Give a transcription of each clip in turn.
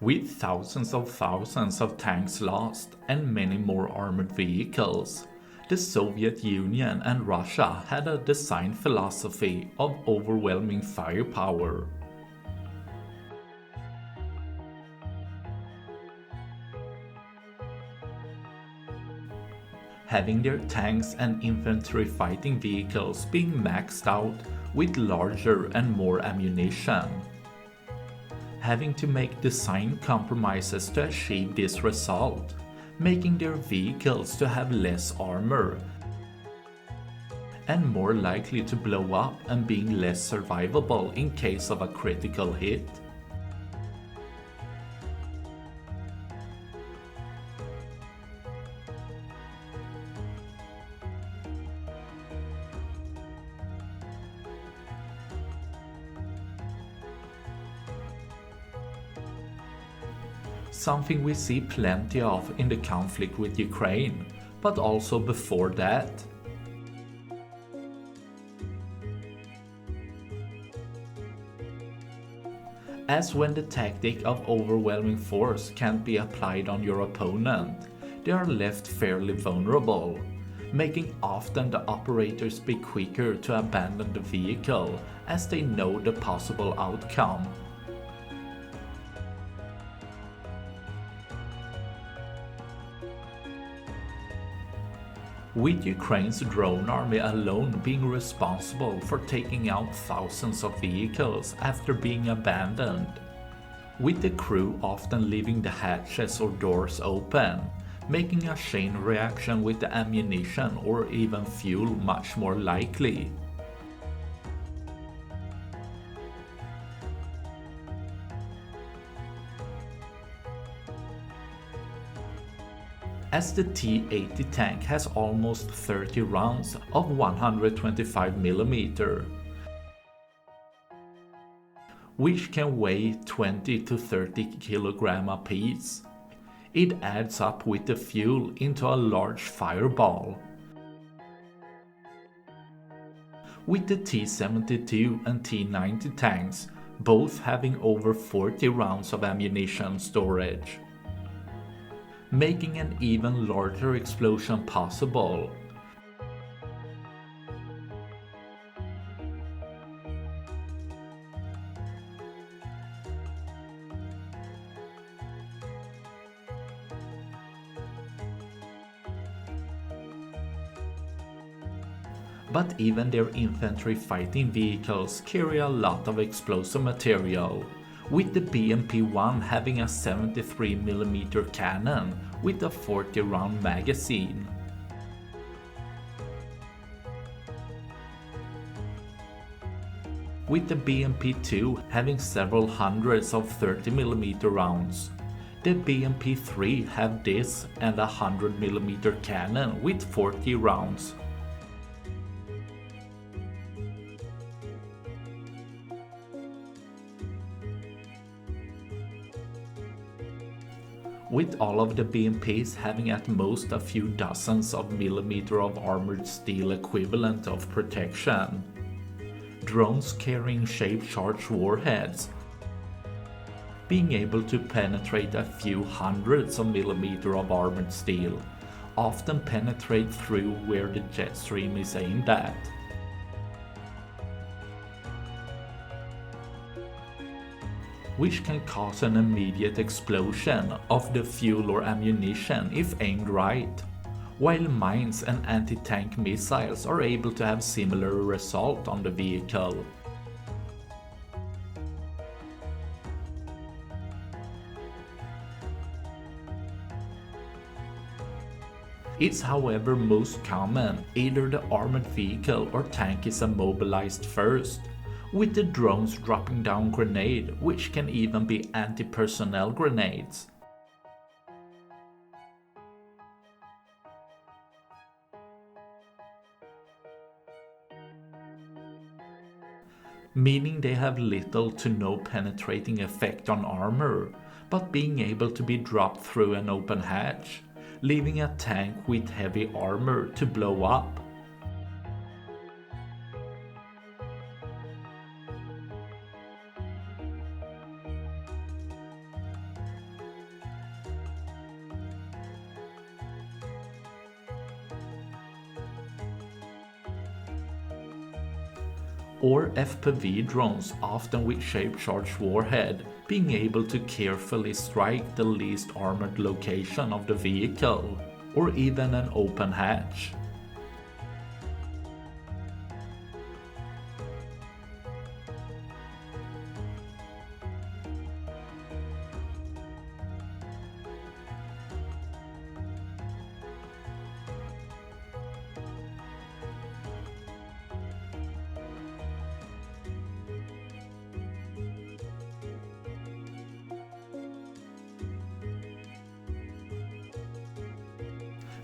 With thousands of tanks lost and many more armored vehicles, the Soviet Union and Russia had a design philosophy of overwhelming firepower. Having their tanks and infantry fighting vehicles being maxed out with larger and more ammunition. Having to make design compromises to achieve this result, making their vehicles to have less armor and more likely to blow up and being less survivable in case of a critical hit. Something we see plenty of in the conflict with Ukraine, but also before that. As when the tactic of overwhelming force can't be applied on your opponent, they are left fairly vulnerable, making often the operators be quicker to abandon the vehicle as they know the possible outcome. With Ukraine's drone army alone being responsible for taking out thousands of vehicles after being abandoned, with the crew often leaving the hatches or doors open, making a chain reaction with the ammunition or even fuel much more likely. As the T-80 tank has almost 30 rounds of 125mm, which can weigh 20 to 30 kg apiece. It adds up with the fuel into a large fireball. With the T-72 and T-90 tanks both having over 40 rounds of ammunition storage, making an even larger explosion possible. But even their infantry fighting vehicles carry a lot of explosive material, with the BMP-1 having a 73mm cannon with a 40-round magazine. With the BMP-2 having several hundreds of 30mm rounds. The BMP-3 have this and a 100mm cannon with 40 rounds. With all of the BMPs having at most a few dozens of millimeter of armored steel equivalent of protection. Drones carrying shape-charged warheads, being able to penetrate a few hundreds of millimeter of armored steel, often penetrate through where the jet stream is aimed at. Which can cause an immediate explosion of the fuel or ammunition if aimed right, while mines and anti-tank missiles are able to have similar result on the vehicle. It's however most common either the armored vehicle or tank is immobilized first, with the drones dropping down grenade, which can even be anti-personnel grenades. Meaning they have little to no penetrating effect on armor, but being able to be dropped through an open hatch, leaving a tank with heavy armor to blow up. or FPV drones, often with shape-charged warhead, being able to carefully strike the least armored location of the vehicle, or even an open hatch.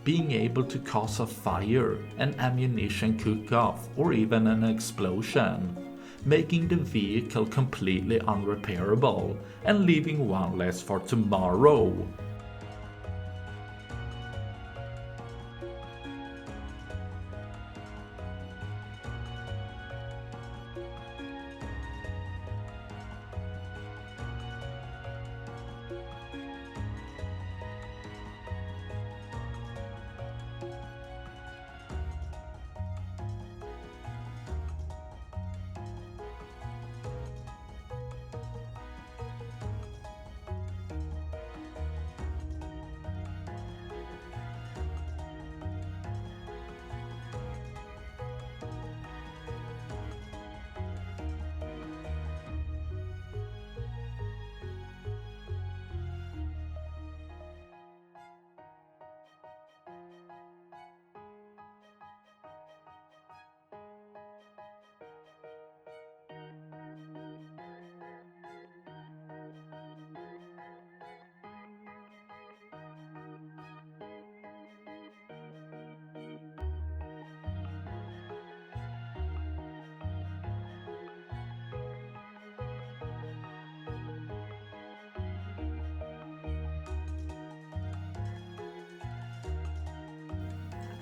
Being able to cause a fire, an ammunition cook-off, or even an explosion, making the vehicle completely unrepairable and leaving one less for tomorrow.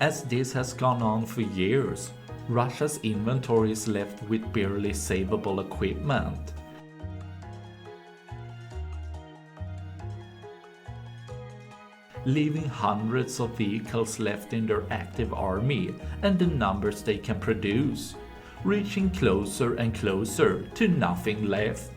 As this has gone on for years, Russia's inventory is left with barely savable equipment. Leaving hundreds of vehicles left in their active army and the numbers they can produce, reaching closer and closer to nothing left.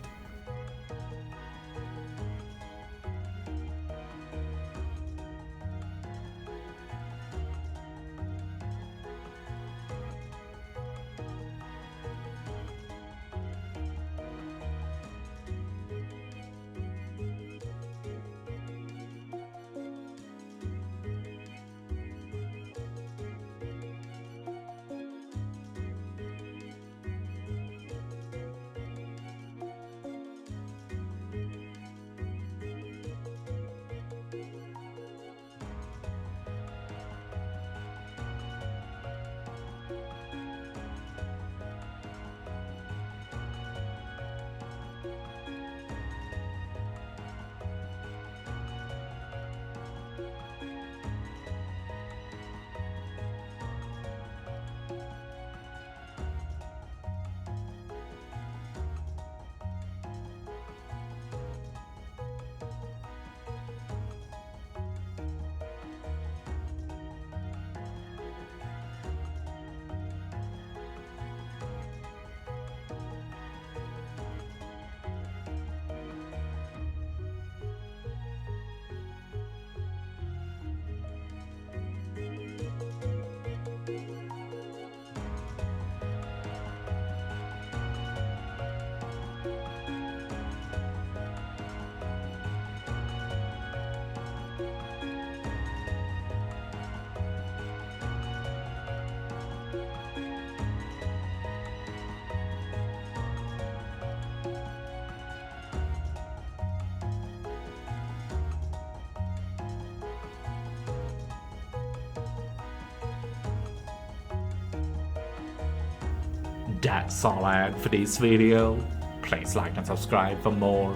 That's all I had for this video. Please like and subscribe for more.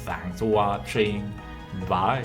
Thanks for watching. Bye.